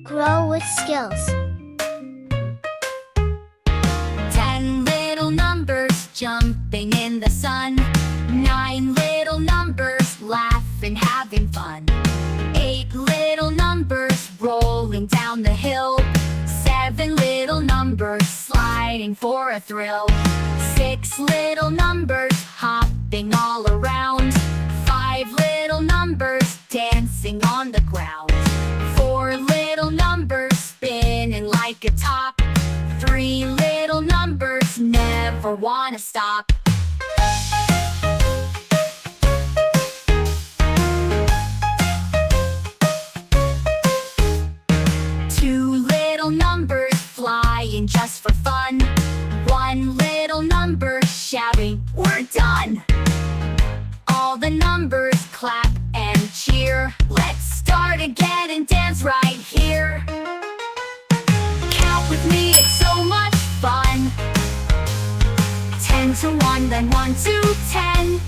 Grow with skills. 10 little numbers jumping in the sun. 9 little numbers laughing, having fun. 8 little numbers rolling down the hill. 7 little numbers sliding for a thrill. 6 little numbers hopping all around. 5 little numbers dancing on the ground. 4 little numbers spinning like a top. 3 little numbers never wanna stop. 2 little numbers flying just for fun. 1 little number shouting, "We're done!" All the numbers clap and cheer. Let's start again and dance right here. Count with me, it's so much fun. 10 to 1, then 1 to 10.